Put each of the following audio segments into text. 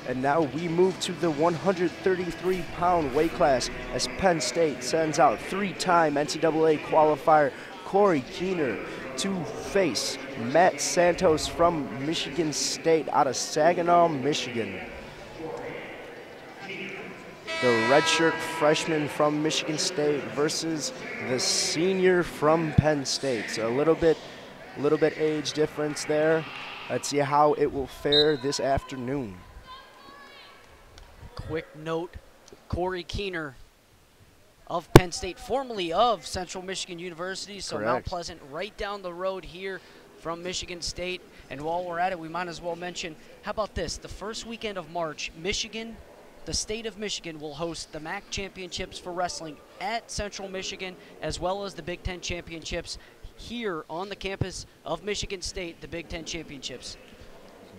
And now we move to the 133-pound weight class as Penn State sends out three-time NCAA qualifier Corey Keener to face Matt Santos from Michigan State out of Saginaw, Michigan. The redshirt freshman from Michigan State versus the senior from Penn State. So a little bit age difference there. Let's see how it will fare this afternoon. Quick note, Corey Keener of Penn State, formerly of Central Michigan University, so Correct. Mount Pleasant right down the road here from Michigan State. And while we're at it, we might as well mention, how about this? The first weekend of March, Michigan, the state of Michigan, will host the MAC championships for wrestling at Central Michigan, as well as the Big Ten championships here on the campus of Michigan State, the Big Ten championships.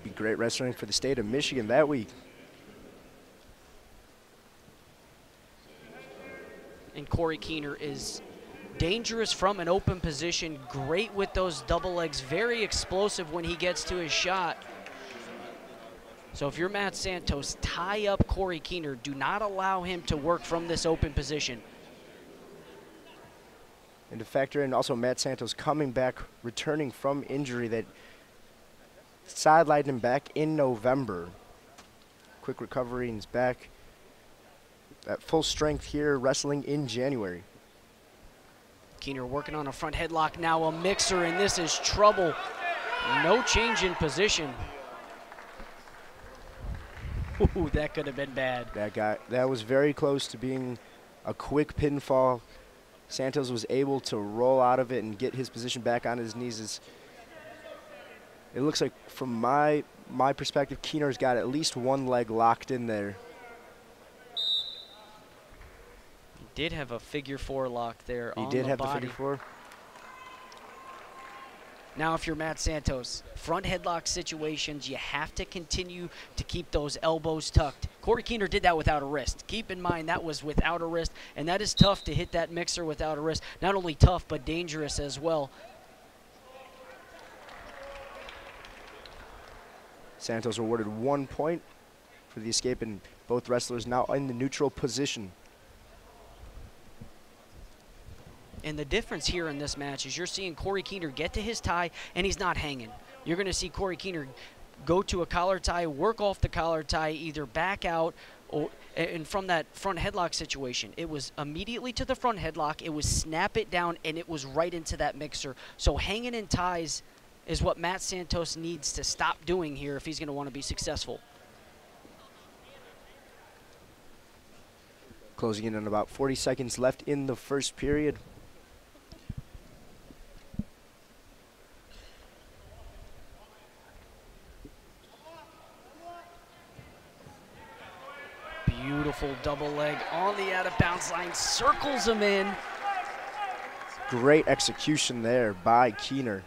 Be great wrestling for the state of Michigan that week. And Corey Keener is dangerous from an open position, great with those double legs, very explosive when he gets to his shot. So if you're Matt Santos, tie up Corey Keener. Do not allow him to work from this open position. And to factor in also Matt Santos coming back, returning from injury that sidelined him back in November. Quick recovery and he's back at full strength here, wrestling in January. Keener working on a front headlock now, a mixer, and this is trouble. No change in position. Ooh, that could have been bad. That was very close to being a quick pinfall. Santos was able to roll out of it and get his position back on his knees. It looks like, from my perspective, Keener's got at least one leg locked in there. He did have a figure four lock there on the body. He did have the figure four. Now if you're Matt Santos, front headlock situations, you have to continue to keep those elbows tucked. Corey Keener did that without a wrist. Keep in mind that was without a wrist, and that is tough to hit that mixer without a wrist. Not only tough, but dangerous as well. Santos awarded 1 point for the escape, and both wrestlers now in the neutral position. And the difference here in this match is you're seeing Corey Keener get to his tie, and he's not hanging. You're going to see Corey Keener go to a collar tie, work off the collar tie, either back out, and from that front headlock situation, it was immediately to the front headlock, it was snap it down, and it was right into that mixer. So hanging in ties is what Matt Santos needs to stop doing here if he's going to want to be successful. Closing in on about 40 seconds left in the first period. Beautiful double leg on the out-of-bounds line, circles him in. Great execution there by Keener.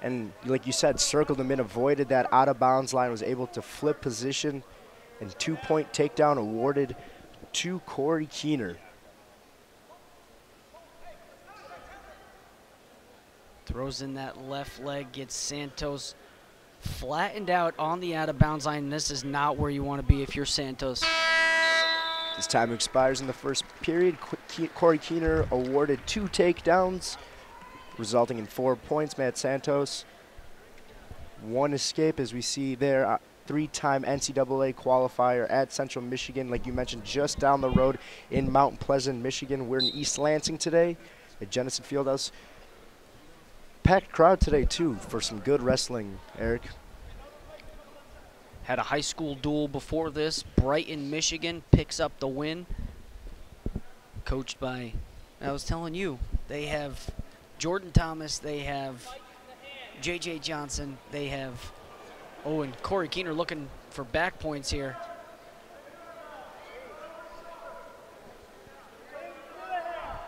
And like you said, circled him in, avoided that out-of-bounds line, was able to flip position, and 2-point takedown awarded to Corey Keener. Throws in that left leg, gets Santos flattened out on the out-of-bounds line. This is not where you want to be if you're Santos. As time expires in the first period, Corey Keener awarded 2 takedowns, resulting in 4 points. Matt Santos, 1 escape, as we see there. 3-time NCAA qualifier at Central Michigan, like you mentioned, just down the road in Mount Pleasant, Michigan. We're in East Lansing today at Genesee Fieldhouse. Packed crowd today, too, for some good wrestling, Eric. Had a high school duel before this. Brighton, Michigan picks up the win. Coached by, I was telling you, they have Jordan Thomas, they have J.J. Johnson, they have, oh, and Corey Keener looking for back points here.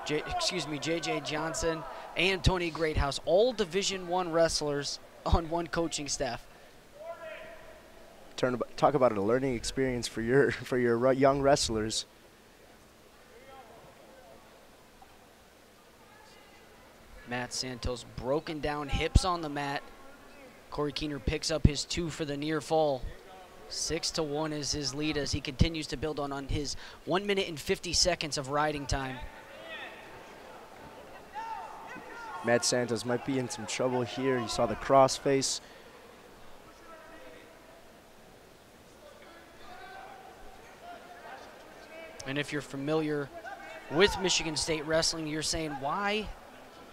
J.J. Johnson and Tony Greathouse, all Division I wrestlers on one coaching staff. Talk about a learning experience for your young wrestlers. Matt Santos broken down, hips on the mat. Corey Keener picks up his 2 for the near fall. 6-1 is his lead as he continues to build on his 1 minute and 50 seconds of riding time. Matt Santos might be in some trouble here. You saw the crossface. And if you're familiar with Michigan State wrestling, you're saying, why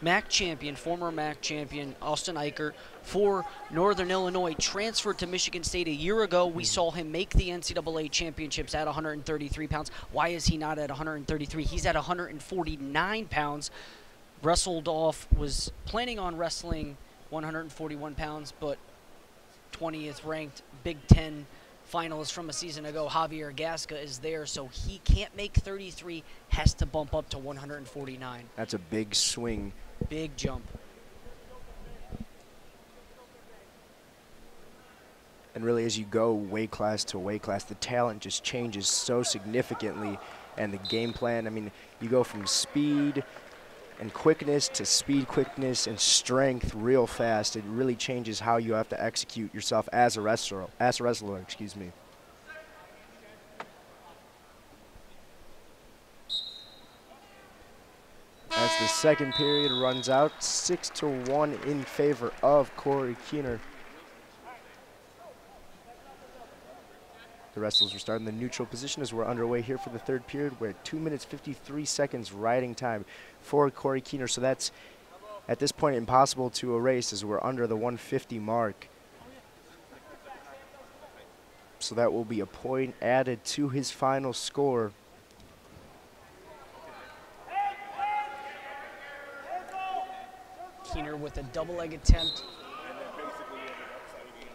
MAC champion, former MAC champion Austin Eichert for Northern Illinois transferred to Michigan State a year ago. We saw him make the NCAA championships at 133 pounds. Why is he not at 133? He's at 149 pounds. Was planning on wrestling 141 pounds, but 20th ranked Big Ten finalist from a season ago, Javier Gasca, is there, so he can't make 33, has to bump up to 149. That's a big swing. Big jump. And really, as you go weight class to weight class, the talent just changes so significantly. And the game plan, I mean, you go from speed and quickness to speed, quickness, and strength real fast. It really changes how you have to execute yourself as a wrestler. Excuse me. As the second period runs out, 6-1 in favor of Corey Keener. The wrestlers are starting the neutral position as we're underway here for the third period. We're at 2 minutes 53 seconds riding time for Corey Keener. So that's, at this point, impossible to erase as we're under the 150 mark. So that will be a point added to his final score. Keener with a double leg attempt.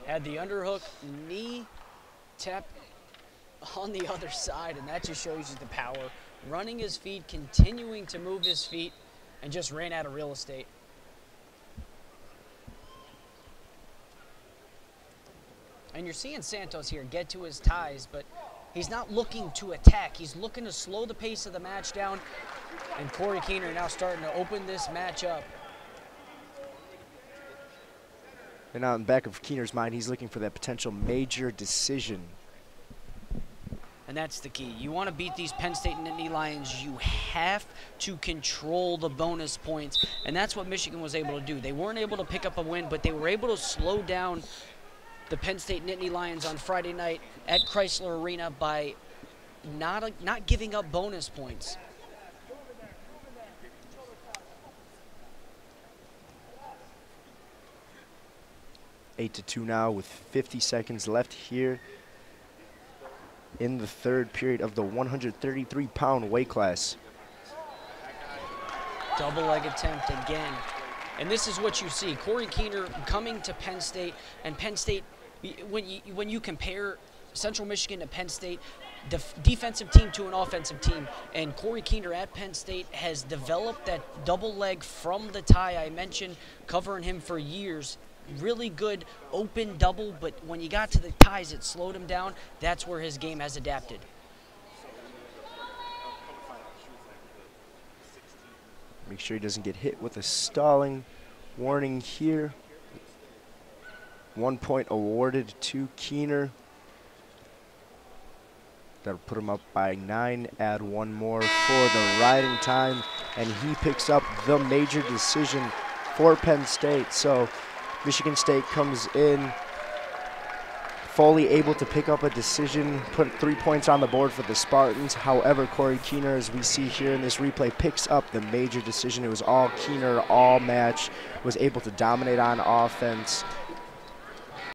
Had the underhook, knee tap on the other side, and that just shows you the power. Running his feet, continuing to move his feet, and just ran out of real estate. And you're seeing Santos here get to his ties, but he's not looking to attack. He's looking to slow the pace of the match down, and Corey Keener now starting to open this match up. And out in the back of Keener's mind, he's looking for that potential major decision. And that's the key. You want to beat these Penn State and Nittany Lions, you have to control the bonus points. And that's what Michigan was able to do. They weren't able to pick up a win, but they were able to slow down the Penn State Nittany Lions on Friday night at Chrysler Arena by not giving up bonus points. Eight to 2 now with 50 seconds left here in the third period of the 133-pound weight class. Double leg attempt again. And this is what you see. Corey Keener coming to Penn State, and Penn State, when you compare Central Michigan to Penn State, defensive team to an offensive team, and Corey Keener at Penn State has developed that double leg from the tie I mentioned, covering him for years. Really good open double, but when you got to the ties, it slowed him down. That's where his game has adapted. Make sure he doesn't get hit with a stalling warning here. 1 point awarded to Keener. That'll put him up by 9, add 1 more for the riding time, and he picks up the major decision for Penn State. So Michigan State comes in fully able to pick up a decision, put 3 points on the board for the Spartans. However, Corey Keener, as we see here in this replay, picks up the major decision. It was all Keener, all match, was able to dominate on offense.